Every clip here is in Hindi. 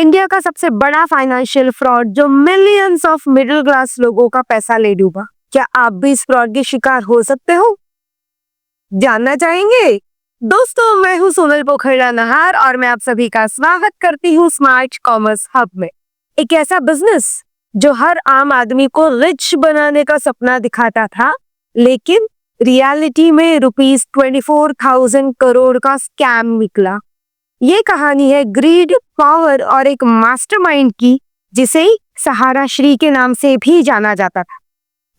इंडिया का सबसे बड़ा फाइनेंशियल फ्रॉड जो मिलियंस ऑफ मिडिल क्लास लोगों का पैसा ले डूबा। क्या आप भी इस फ्रॉड के शिकार हो सकते हो? जानना चाहेंगे? दोस्तों, मैं हूं सोनल पोखरिया नहार और मैं आप सभी का स्वागत करती हूं स्मार्ट कॉमर्स हब में। एक ऐसा बिजनेस जो हर आम आदमी को रिच बनाने का सपना दिखाता था, लेकिन रियलिटी में ₹24,000 करोड़ का स्कैम निकला। ये कहानी है ग्रीड, पावर और एक मास्टरमाइंड की, जिसे सहारा श्री के नाम से भी जाना जाता था।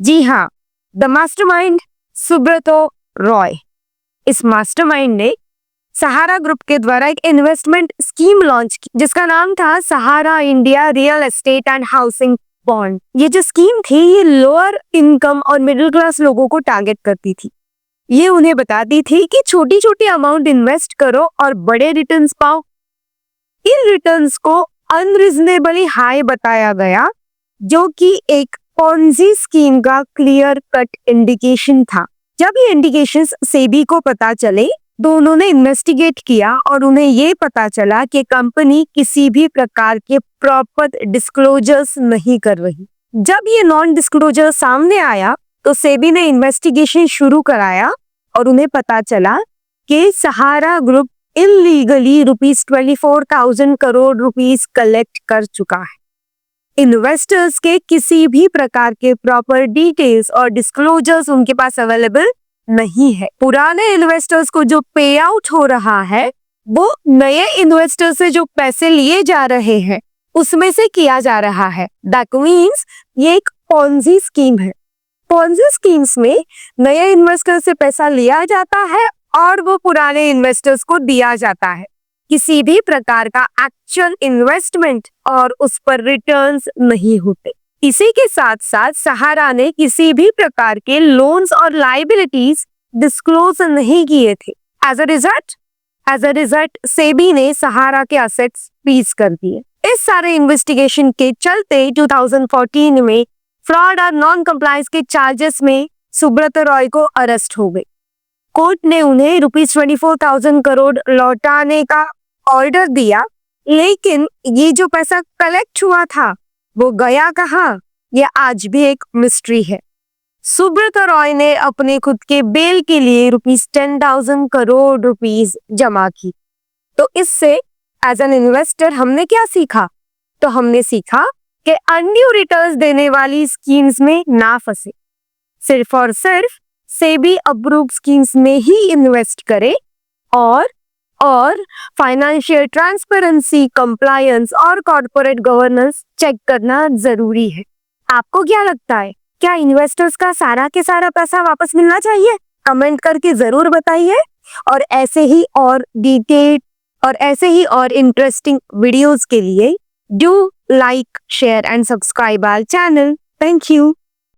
जी हाँ, द मास्टरमाइंड सुब्रतो रॉय। इस मास्टरमाइंड ने सहारा ग्रुप के द्वारा एक इन्वेस्टमेंट स्कीम लॉन्च की जिसका नाम था Sahara India real estate and housing bond. ये जो स्कीम थी, ये लोअर इनकम और मिडिल क्लास लोगों को टारगेट करती थी। ये उन्हें बताती थी कि छोटी छोटी अमाउंट इन्वेस्ट करो और बड़े रिटर्न्स पाओ। इन रिटर्न्स को अनरीजनेबली हाई बताया गया, जो कि एक पॉन्जी स्कीम का क्लियर कट इंडिकेशन था। जब ये इंडिकेशंस सेबी को पता चले तो उन्होंने इन्वेस्टिगेट किया और उन्हें ये पता चला कि कंपनी किसी भी प्रकार के प्रॉपर डिस्क्लोजर्स नहीं कर रही। जब ये नॉन डिस्क्लोजर सामने आया तो सेबी ने इन्वेस्टिगेशन शुरू कराया और उन्हें पता चला कि सहारा ग्रुप इलीगली ₹24,000 करोड़ कलेक्ट कर चुका है। इन्वेस्टर्स के किसी भी प्रकार के प्रॉपर डिटेल्स और डिस्क्लोजर्स उनके पास अवेलेबल नहीं है। पुराने इन्वेस्टर्स को जो पे आउट हो रहा है वो नए इन्वेस्टर्स से जो पैसे लिए जा रहे हैं उसमें से किया जा रहा है। दैट मीन्स ये एक पॉन्जी स्कीम है। पॉन्जी स्कीम्स में नए इन्वेस्टर से पैसा लिया जाता है और वो पुराने इन्वेस्टर्स को दिया जाता है। किसी भी प्रकार का एक्चुअल इन्वेस्टमेंट और उस पर रिटर्न्स नहीं होते। इसी के साथ साथ सहारा ने किसी भी प्रकार के लोन्स और लायबिलिटीज डिस्क्लोज नहीं किए थे। एज अ रिजल्ट सेबी ने सहारा के असेट्स फ्रीज कर दिए। इस सारे इन्वेस्टिगेशन के चलते 2014 में फ्रॉड और नॉन कंप्लायंस के चार्जेस में सुब्रतो रॉय को अरेस्ट हो गई। कोर्ट ने उन्हें ₹24,000 करोड़ लौटाने का ऑर्डर दिया, लेकिन ये जो पैसा कलेक्ट हुआ था वो गया कहाँ, ये आज भी एक मिस्ट्री है। सुब्रतो रॉय ने अपने खुद के बेल के लिए ₹10,000 करोड़ जमा की। तो इससे एज एन इन्वेस्टर हमने क्या सीखा? तो हमने सीखा कि अनड्यू रिटर्न्स देने वाली स्कीम्स में ना फंसे। सिर्फ और सिर्फ सेबी अप्रूव्ड स्कीम्स में ही इन्वेस्ट करें और फाइनेंशियल ट्रांसपेरेंसी, कंप्लायंस और कॉर्पोरेट गवर्नेंस चेक करना जरूरी है। आपको क्या लगता है, क्या इन्वेस्टर्स का सारा के सारा पैसा वापस मिलना चाहिए? कमेंट करके जरूर बताइए। और ऐसे ही और डिटेल और ऐसे ही और इंटरेस्टिंग वीडियोस के लिए do like, share and subscribe our channel. Thank you.